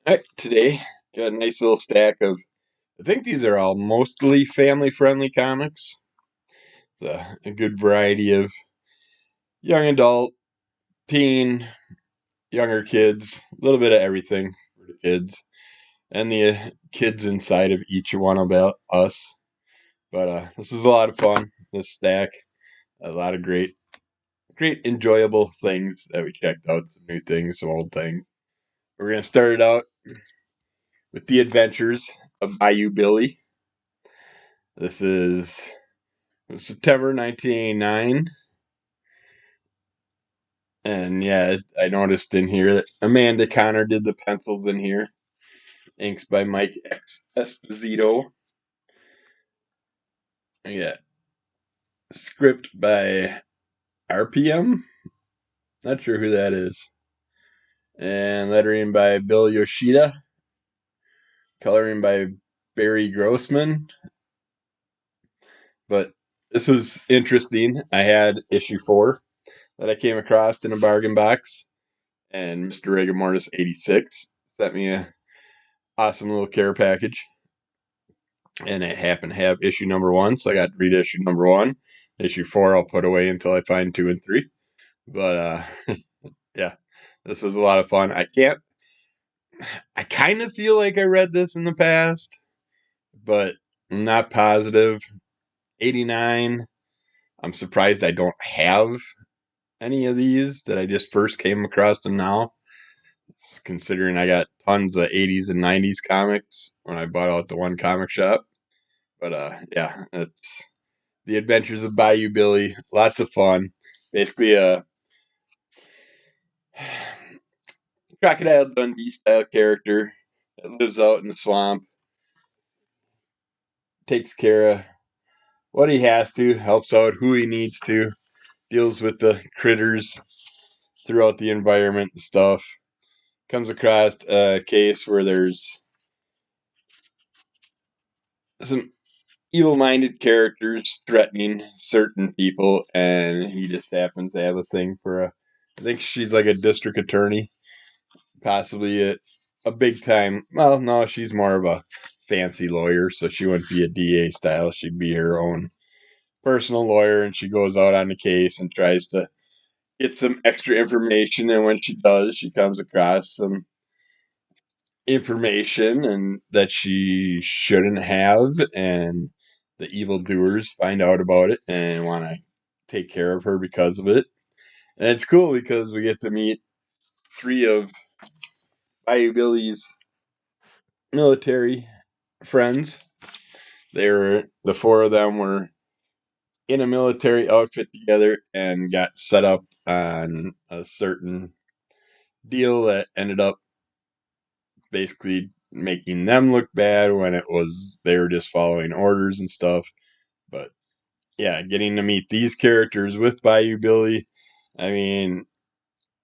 All right, today got a nice little stack of. I think these are all mostly family-friendly comics. It's a good variety of young adult, teen, younger kids, a little bit of everything for the kids, and the kids inside of each one about us. But this is a lot of fun. This stack, a lot of great, enjoyable things that we checked out. Some new things, some old things. We're gonna start it out with the Adventures of Bayou Billy. This is September 1989. And yeah, I noticed in here that Amanda Connor did the pencils in here. Inks by Mike Esposito. Yeah. Script by RPM. Not sure who that is. And lettering by Bill Yoshida. Coloring by Barry Grossman. But this was interesting. I had issue 4 that I came across in a bargain box. And Mr. Rigamortis 86 sent me a awesome little care package. And it happened to have issue number 1, so I got to read issue number 1. Issue 4 I'll put away until I find 2 and 3. But yeah, this was a lot of fun. I kind of feel like I read this in the past, but I'm not positive. 89. I'm surprised I don't have any of these that I just first came across them now. Considering I got tons of 80s and 90s comics when I bought out the one comic shop. But yeah, it's The Adventures of Bayou Billy. Lots of fun. Basically a Crocodile Dundee style character that lives out in the swamp, takes care of what he has to, helps out who he needs to, deals with the critters throughout the environment and stuff. Comes across a case where there's some evil-minded characters threatening certain people, and he just happens to have a thing for I think she's like a district attorney, possibly a big time. Well, no, she's more of a fancy lawyer, so she wouldn't be a DA style. She'd be her own personal lawyer, and she goes out on the case and tries to get some extra information. And when she does, she comes across some information and that she shouldn't have, and the evildoers find out about it and want to take care of her because of it. And it's cool because we get to meet 3 of Bayou Billy's military friends. The 4 of them were in a military outfit together and got set up on a certain deal that ended up basically making them look bad when it was they were just following orders and stuff. But yeah, getting to meet these characters with Bayou Billy, I mean,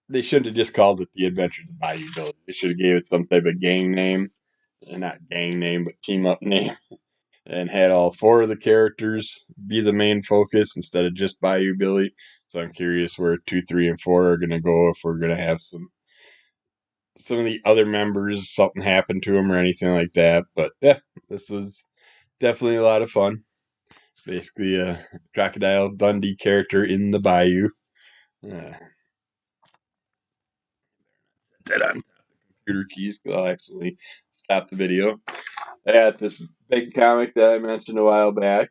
they shouldn't have just called it The Adventures of Bayou Billy. They should have gave it some type of gang name, not gang name, but team up name, and had all 4 of the characters be the main focus instead of just Bayou Billy. So I'm curious where 2, 3, and 4 are going to go, if we're going to have some of the other members, something happened to them or anything like that. But yeah, this was definitely a lot of fun. Basically, a Crocodile Dundee character in the bayou. Set on the computer keys because I'll actually stop the video. I got this big comic that I mentioned a while back.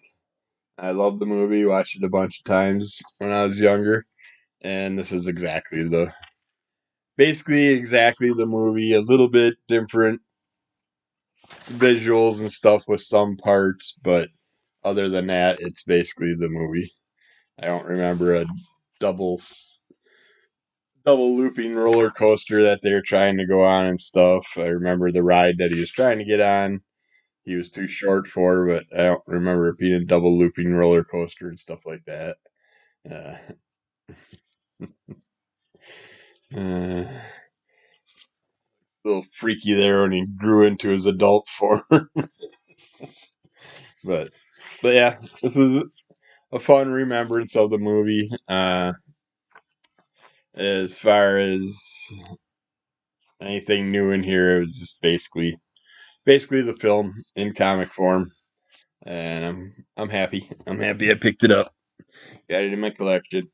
I love the movie, watched it a bunch of times when I was younger, and this is basically exactly the movie, a little bit different visuals and stuff with some parts, but other than that, it's basically the movie. I don't remember a double double looping roller coaster that they were trying to go on and stuff. I remember the ride that he was trying to get on. He was too short for, but I don't remember it being a double looping roller coaster and stuff like that. Uh, a little freaky there when he grew into his adult form. but but yeah, this is a fun remembrance of the movie. As far as anything new in here. It was just basically the film in comic form, and I'm happy. I'm happy I picked it up. Got it in my collection.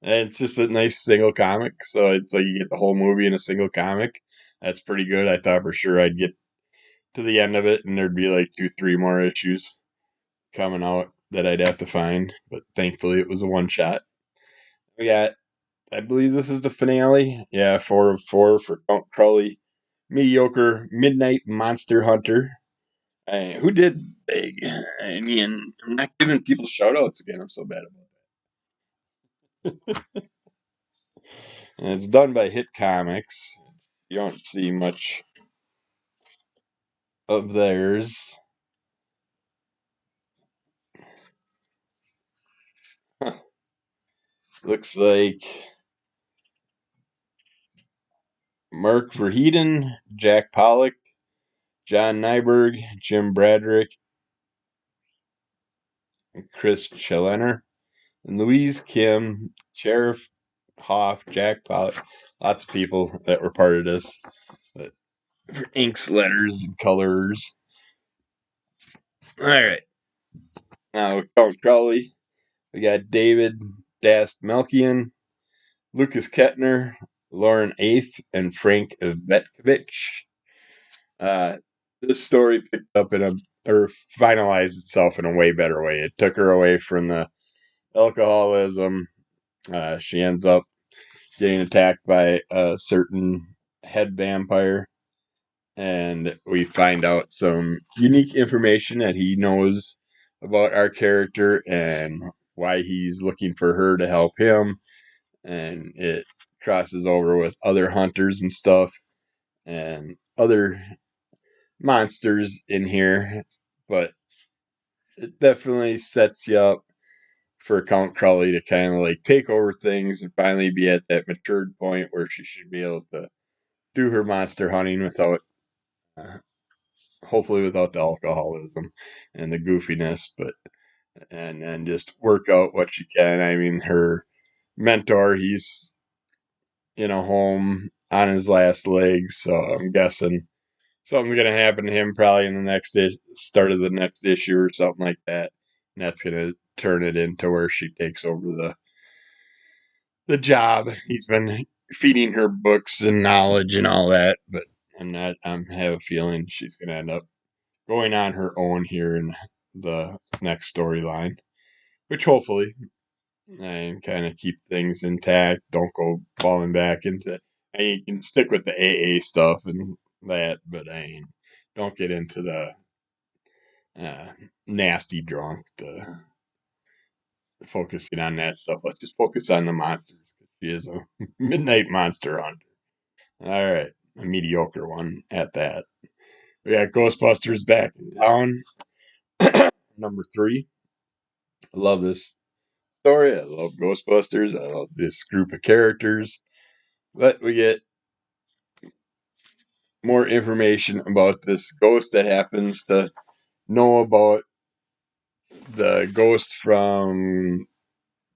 And it's just a nice single comic, so it's like you get the whole movie in a single comic. That's pretty good. I thought for sure I'd get to the end of it and there'd be like 2, 3 more issues coming out that I'd have to find, but thankfully it was a one shot. We got, I believe this is the finale. Yeah, 4 of 4 for Count Crowley. Mediocre Midnight Monster Hunter. Who did big? I mean, I'm not giving people shout outs again. I'm so bad about that. And it's done by Hit Comics. You don't see much of theirs. Huh. Looks like Mark Verheiden, Jack Pollock, John Nyberg, Jim Bradrick, Chris Challener, and Louise Kim, Sheriff Hoff, Jack Pollock. Lots of people that were part of this. But for inks, letters, and colors. All right. Now, Count Crowley. We got David Dast Melkian, Lucas Kettner, Lauren Afe, and Frank Vetkovich. Uh, this story picked up or finalized itself in a way better way. It took her away from the alcoholism. She ends up getting attacked by a certain head vampire, and we find out some unique information that he knows about our character and why he's looking for her to help him. And it crosses over with other hunters and stuff and other monsters in here, but it definitely sets you up for Count Crowley to kind of like take over things and finally be at that matured point where she should be able to do her monster hunting without, uh, hopefully, without the alcoholism and the goofiness, but and just work out what she can. I mean, her mentor, he's in a home on his last legs, so I'm guessing something's gonna happen to him probably in the start of the next issue or something like that, and that's gonna turn it into where she takes over the job. He's been feeding her books and knowledge and all that, but I have a feeling she's gonna end up going on her own here in the next storyline, which hopefully and kind of keep things intact. Don't go falling back into. I mean, you can stick with the AA stuff and that, but I mean, don't get into the uh, nasty drunk. The focusing on that stuff. Let's just focus on the monsters. She is a midnight monster hunter. All right, a mediocre one at that. We got Ghostbusters Back in town. Number 3. I love this story. I love Ghostbusters. I love this group of characters. But we get more information about this ghost that happens to know about the ghost from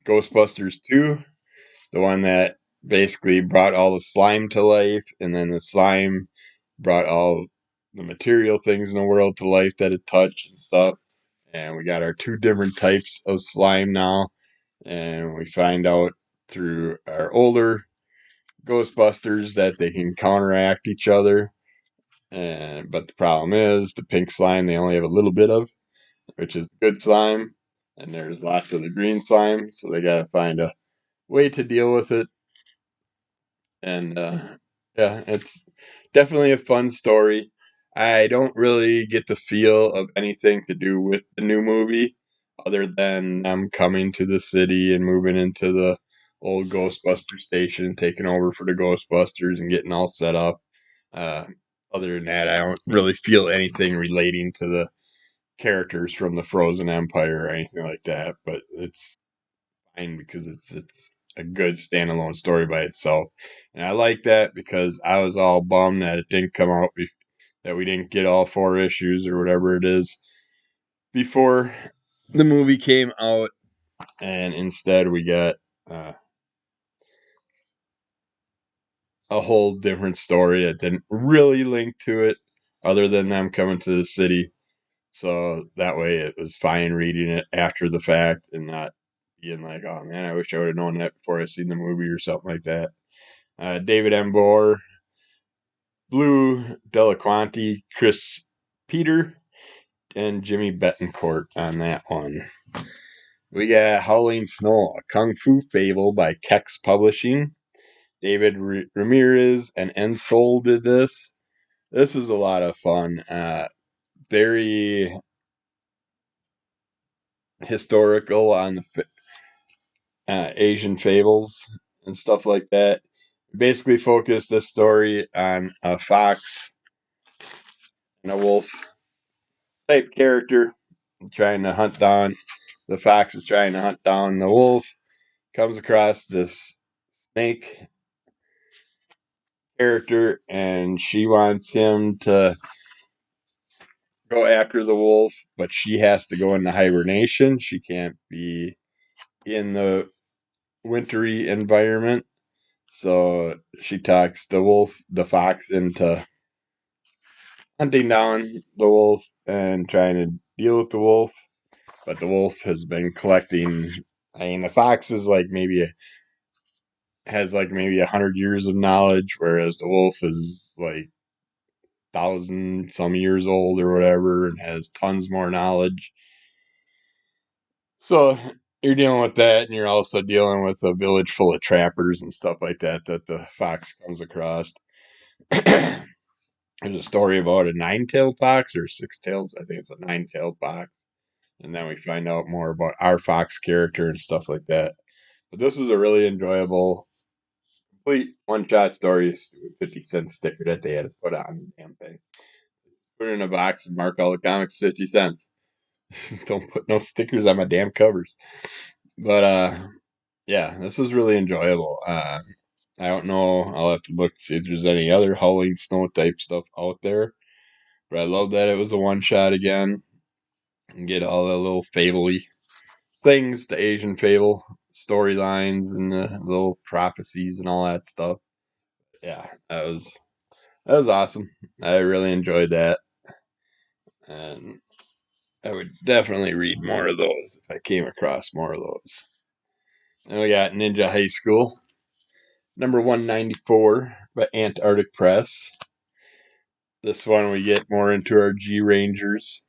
Ghostbusters 2, the one that basically brought all the slime to life, and then the slime brought all the material things in the world to life that it touched and stuff. And we got our 2 different types of slime now, and we find out through our older Ghostbusters that they can counteract each other. And but the problem is the pink slime they only have a little bit of, which is good slime, and there's lots of the green slime, so they gotta find a way to deal with it. And yeah, it's definitely a fun story. I don't really get the feel of anything to do with the new movie other than them coming to the city and moving into the old Ghostbuster station, taking over for the Ghostbusters and getting all set up. Uh, Other than that, I don't really feel anything relating to the characters from the Frozen Empire or anything like that. But it's fine because it's a good standalone story by itself, and I like that because I was all bummed that it didn't come out that we didn't get all 4 issues or whatever it is before the movie came out, and instead we got uh, a whole different story that didn't really link to it other than them coming to the city. So that way it was fine reading it after the fact and not being like, oh man, I wish I would have known that before I seen the movie or something like that. David Embor, Blue Delaquanti, Chris Peter, and Jimmy Betancourt on that one. We got Howling Snow, a Kung Fu Fable by Kex Publishing. David Ramirez and Ensol did this. This is a lot of fun. Very historical on the Asian fables and stuff like that. Basically, focus this story on a fox and a wolf type character trying to hunt down. The fox is trying to hunt down the wolf. Comes across this snake character, and she wants him to go after the wolf, but she has to go into hibernation. She can't be in the wintry environment. So she talks the fox, into hunting down the wolf and trying to deal with the wolf. But the wolf has been collecting. I mean, the fox is like has like maybe 100 years of knowledge, whereas the wolf is like 1,000 some years old or whatever, and has tons more knowledge. So you're dealing with that, and you're also dealing with a village full of trappers and stuff like that the fox comes across. There's a story about a nine-tailed fox or six-tailed. I think it's a nine-tailed fox, and then we find out more about our fox character and stuff like that. But this is a really enjoyable, complete one-shot story. 50-cent sticker that they had to put on the damn thing. Put it in a box and mark all the comics 50 cents. Don't put no stickers on my damn covers. But yeah, this was really enjoyable. I don't know. I'll have to look to see if there's any other Howling Snow type stuff out there. But I love that it was a one shot again. And get all the little fable-y things, the Asian fable storylines and the little prophecies and all that stuff. Yeah, that was awesome. I really enjoyed that. And I would definitely read more of those if I came across more of those. And we got Ninja High School, number 194 by Antarctic Press. This one we get more into our G Rangers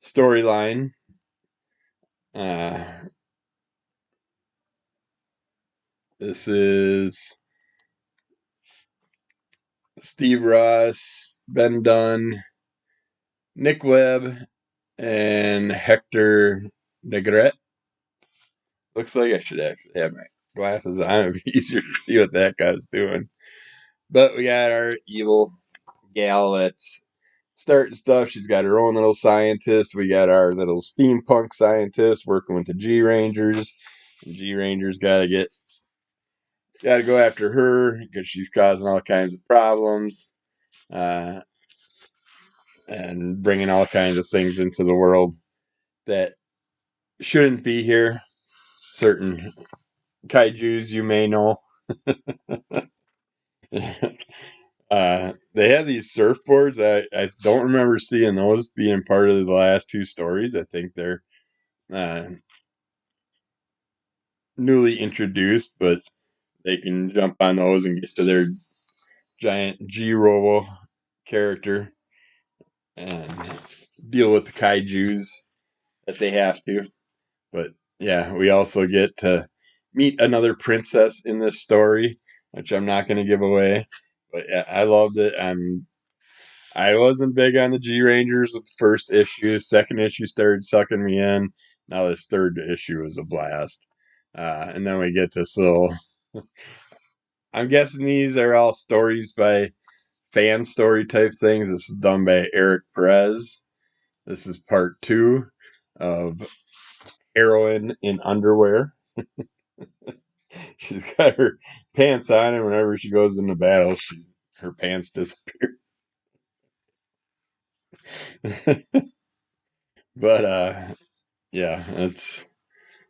storyline. Uh, this is Steve Ross, Ben Dunn, Nick Webb, and Hector Negrete. Looks like I should actually have my glasses on. It'd be easier to see what that guy's doing. But we got our evil gal that's starting stuff. She's got her own little scientist. We got our little steampunk scientist working with the G Rangers. The G Rangers gotta go after her because she's causing all kinds of problems, uh, and bringing all kinds of things into the world that shouldn't be here. Certain kaiju's you may know. They have these surfboards. I don't remember seeing those being part of the last two stories. I think they're uh, newly introduced, but they can jump on those and get to their giant G Robo character and deal with the kaiju's that they have to. But yeah, we also get to meet another princess in this story, which I'm not going to give away. But yeah, I loved it. I wasn't big on the G Rangers with the first issue. Second issue started sucking me in. Now this third issue is a blast. And then we get this little. I'm guessing these are all stories by fan story type things. This is done by Eric Perez. This is part 2 of Heroine in Underwear. She's got her pants on, and whenever she goes into battle, her pants disappear. But yeah,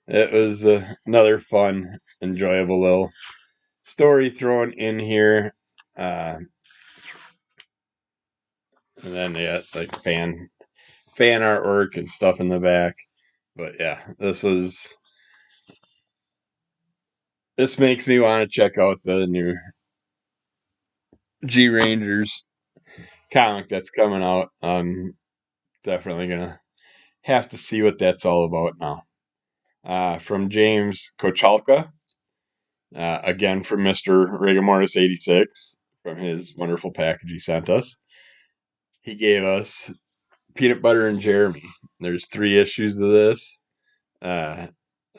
it was another fun, enjoyable little story thrown in here. and then yeah, like fan artwork and stuff in the back. But yeah, this makes me want to check out the new G Rangers comic that's coming out. I'm definitely gonna have to see what that's all about now. From James Kochalka, again from Mr. Rigamortis 86, from his wonderful package he sent us. He gave us Peanut Butter and Jeremy. There's 3 issues of this. Uh,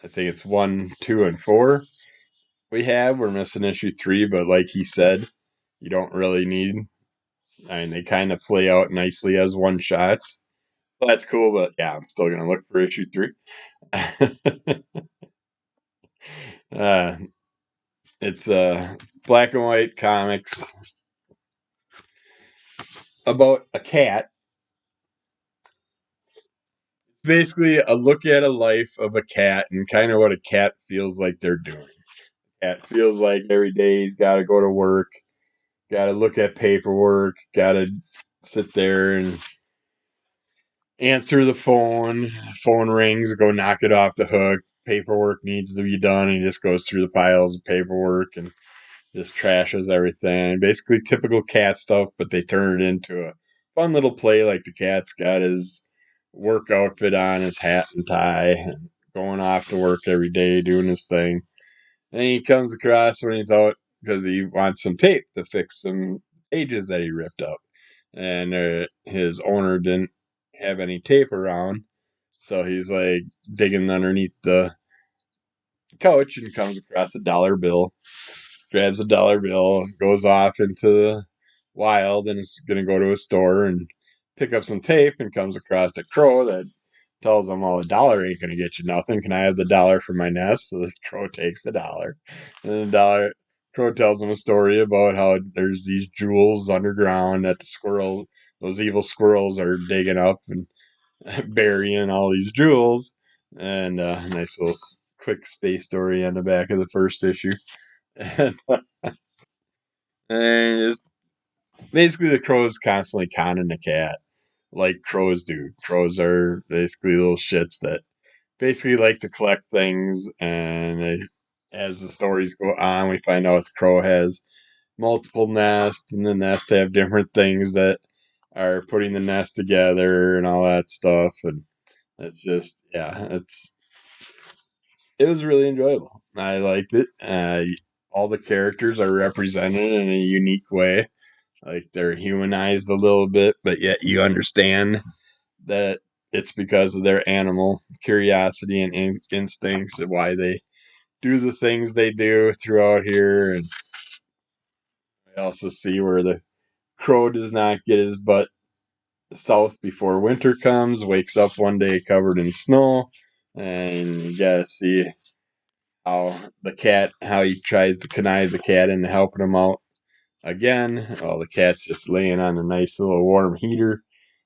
I think it's 1, 2, and 4. We're missing issue 3, but like he said, you don't really need. I mean, they kind of play out nicely as one shots. Well, that's cool, but yeah, I'm still gonna look for issue 3. uh, it's black and white comics about a cat. It's basically a look at a life of a cat and kind of what a cat feels like they're doing. Cat feels like every day he's got to go to work, got to look at paperwork, got to sit there and answer the phone. Phone rings, go knock it off the hook. Paperwork needs to be done. He just goes through the piles of paperwork and just trashes everything. Basically, typical cat stuff, but they turn it into a fun little play. Like the cat's got his work outfit on, his hat and tie, and going off to work every day, doing his thing. And he comes across when he's out because he wants some tape to fix some pages that he ripped up. And his owner didn't have any tape around. So he's like digging underneath the couch and comes across a bill, grabs a bill, goes off into the wild and is going to go to a store and pick up some tape and comes across a crow that tells him, well, $1 ain't going to get you nothing. Can I have the $1 for my nest? So the crow takes the $1. And crow tells him a story about how there's these jewels underground that those evil squirrels are digging up and burying all these jewels. And a nice little quick space story on the back of the first issue. and it's basically the crow's constantly conning the cat, like crows do. Crows are basically little shits that basically like to collect things, and as the stories go on, we find out the crow has multiple nests, and the nests have different things that are putting the nest together and all that stuff. And it's just, yeah, it was really enjoyable. I liked it. All the characters are represented in a unique way. Like they're humanized a little bit, but yet you understand that it's because of their animal curiosity and instincts and why they do the things they do throughout here. And we also see where the crow does not get his butt south before winter comes, wakes up one day covered in snow, and you gotta see how he tries to connive the cat into helping him out again. Well, the cat's just laying on a nice little warm heater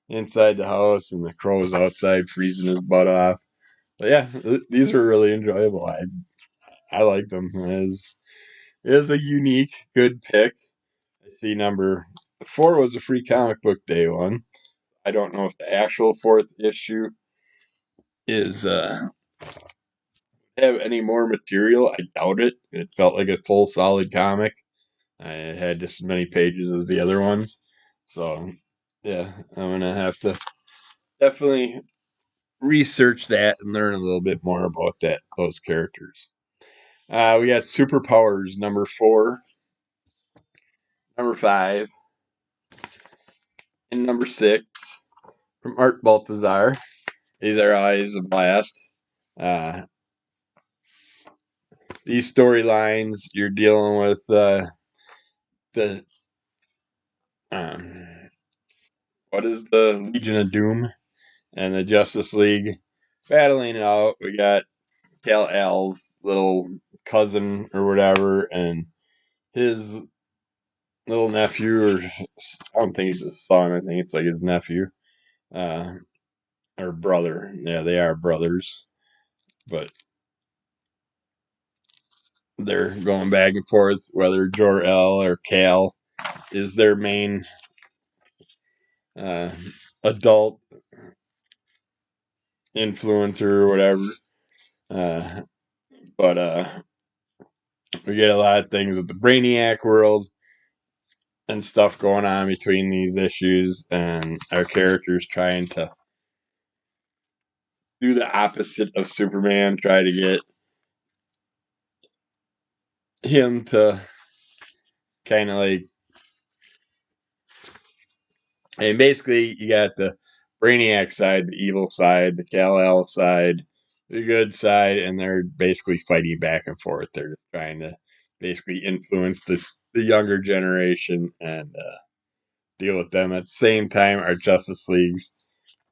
inside the house, and the crow's outside freezing his butt off. But yeah, these were really enjoyable. I liked them. It was a unique, good pick. I see number 4 was a free comic book day one. I don't know if the actual 4th issue is have any more material. I doubt it. It felt like a full solid comic. It had just as many pages as the other ones. So yeah, I'm gonna have to definitely research that and learn a little bit more about those characters. We got Superpowers number 4, number 5, and number 6 from Art Baltazar. These are always a blast. Uh, these storylines, you're dealing with the um, what is the Legion of Doom and the Justice League battling it out. We got Kal-El's little cousin or whatever, and his little nephew, or I don't think he's his son. I think it's like his nephew, uh, or brother. Yeah, they are brothers, but they're going back and forth whether Jor-El or Kal is their main uh, adult influencer or whatever. Uh, but we get a lot of things with the Brainiac world and stuff going on between these issues, and our characters trying to do the opposite of Superman, try to get him to kind of like, and basically you got the Brainiac side, the evil side, the Kal-El side, the good side, and they're basically fighting back and forth. They're just trying to basically influence the younger generation and deal with them. At the same time, our Justice League's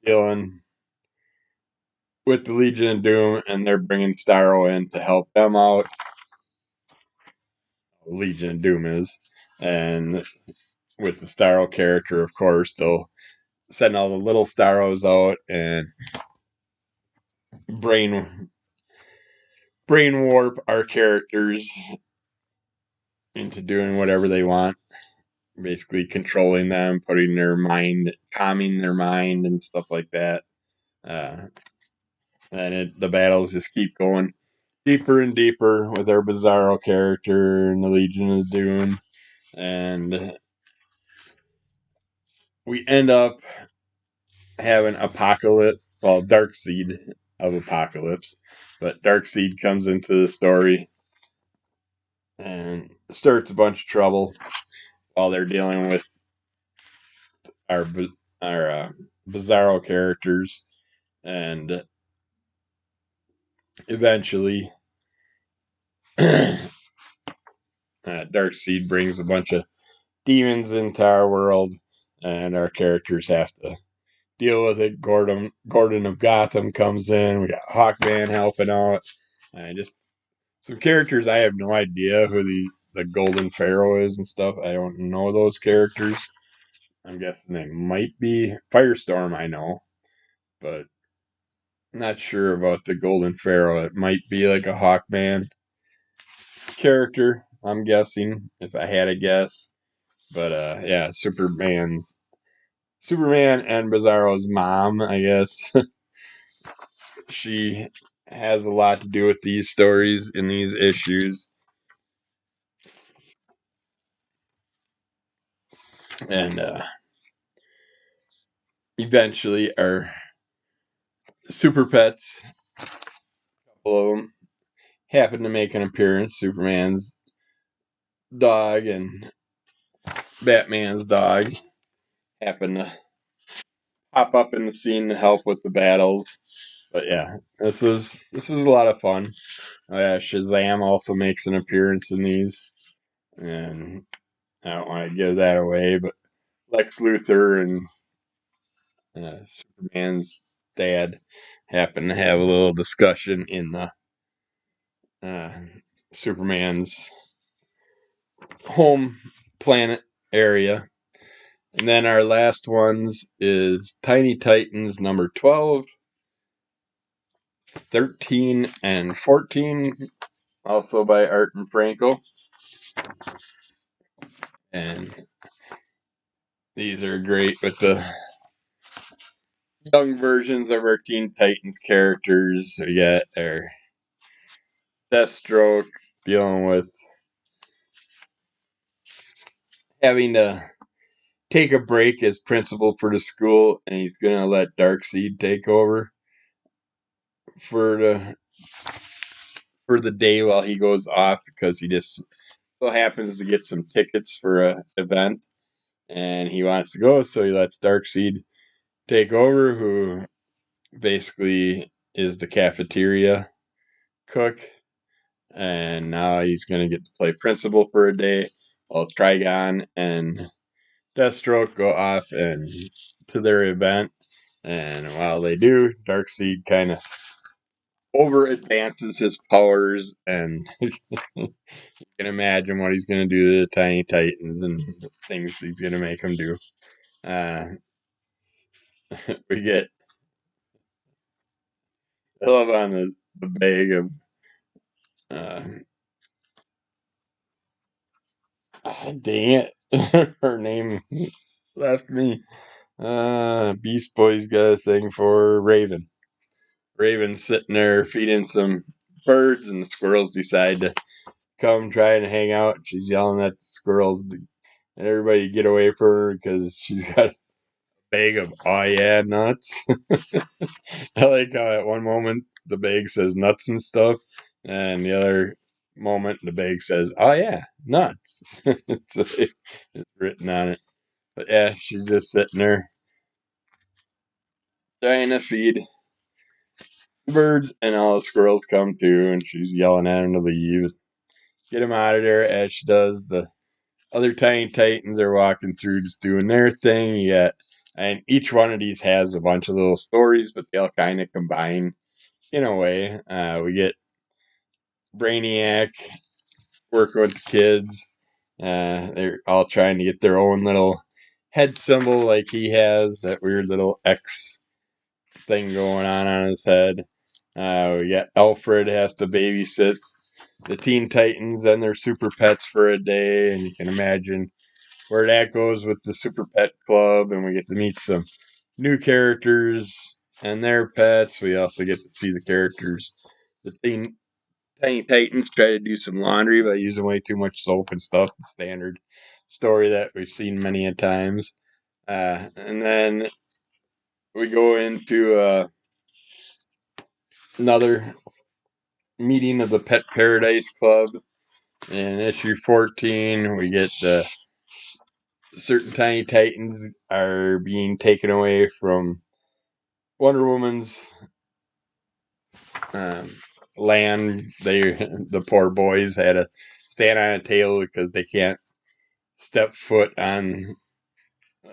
dealing with the Legion of Doom, and they're bringing Starro in to help them out. Legion of Doom is, and with the Starro character, of course, they'll send all the little Starros out and brain brain warp our characters into doing whatever they want. Basically, controlling them, putting their mind, calming their mind, and stuff like that. Uh, and the battles just keep going deeper and deeper with our Bizarro character and the Legion of Doom, and we end up having Apocalypse, well, Darkseid of Apocalypse, but Darkseid comes into the story and starts a bunch of trouble while they're dealing with our Bizarro characters, and eventually Darkseid brings a bunch of demons into our world, and our characters have to deal with it. Gordon of Gotham comes in. We got Hawkman helping out, and just some characters I have no idea who the Golden Pharaoh is and stuff. I don't know those characters. I'm guessing they might be Firestorm. I know, but not sure about the Golden Pharaoh. It might be like a Hawkman character. I'm guessing if I had a guess. But yeah, Superman and Bizarro's mom, I guess. She has a lot to do with these stories in these issues. And eventually our super pets, a couple of them, happen to make an appearance. Superman's dog and Batman's dog happen to pop up in the scene to help with the battles. But yeah, this is a lot of fun. Oh yeah, Shazam also makes an appearance in these, and I don't want to give that away, but Lex Luthor and Superman's dad happen to have a little discussion in the uh, Superman's home planet area. And then our last ones is Tiny Titans number 12, 13, and 14, also by Art and Franco. And these are great with the young versions of our Teen Titans characters. We got our Deathstroke dealing with having to take a break as principal for the school, and he's gonna let Darkseid take over for the day while he goes off because he just so happens to get some tickets for a event, and he wants to go, so he lets Darkseid take over, who basically is the cafeteria cook, and now he's gonna get to play principal for a day while Trigon and Deathstroke go off and to their event. And while they do, Darkseid kind of over advances his powers, and you can imagine what he's going to do to the Tiny Titans and things he's going to make them do. Uh, we get I love on the bag of uh, dang it, her name left me. Beast Boy's got a thing for Raven. Raven's sitting there feeding some birds, and the squirrels decide to come try and hang out. She's yelling at the squirrels and everybody get away from her because she's got a bag of oh yeah nuts. I like how at one moment the bag says nuts and stuff, and the other moment the bag says oh yeah nuts. It's written on it. But yeah, she's just sitting there trying to feed birds, and all the squirrels come too, and she's yelling at them to leave. Get them out of there as she does. The other Tiny Titans are walking through just doing their thing. Yet, and each one of these has a bunch of little stories, but they all kind of combine in a way. We get Brainiac working with the kids. They're all trying to get their own little head symbol, like he has that weird little X thing going on his head. We got Alfred has to babysit the Teen Titans and their super pets for a day, and you can imagine where that goes with the Super Pet Club, and we get to meet some new characters and their pets. We also get to see the characters. The Tiny Titans try to do some laundry by using way too much soap and stuff. The standard story that we've seen many a times. And then we go into another meeting of the Pet Paradise Club. In issue 14, we get certain Tiny Titans are being taken away from Wonder Woman's um, land. The poor boys had to stand on a tail because they can't step foot on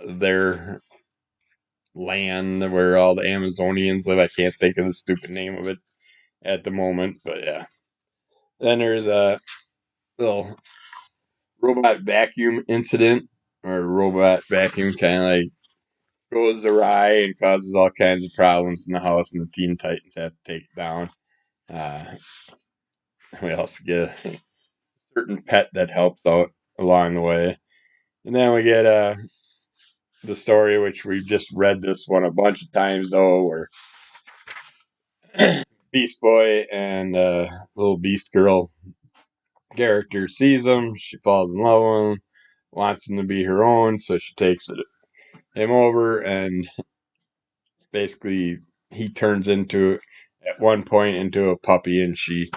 their land where all the Amazonians live. I can't think of the stupid name of it at the moment, but yeah. Then there's a little robot vacuum incident, or robot vacuum kind of like goes awry and causes all kinds of problems in the house, and the Teen Titans have to take it down. Uh, we also get a certain pet that helps out along the way. And then we get the story, which we've just read this one a bunch of times, though, where Beast Boy and little Beast Girl character sees him. She falls in love with him, wants him to be her own, so she takes him over, and basically he turns into, at one point, into a puppy, and she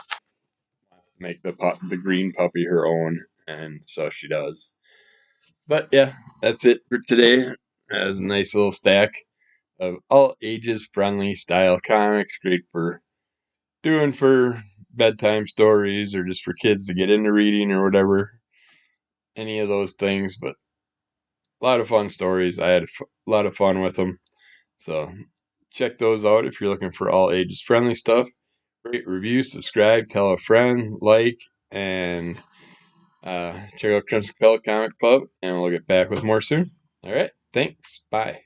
wants to make the green puppy her own, and so she does. But yeah, that's it for today. As a nice little stack of all ages friendly style comics, great for doing for bedtime stories or just for kids to get into reading or whatever, any of those things. But a lot of fun stories. I had a lot of fun with them. So check those out if you're looking for all ages friendly stuff. Rate, review, subscribe, tell a friend, like, and check out Crimson Pellet Comic Club, and we'll get back with more soon. All right, thanks. Bye.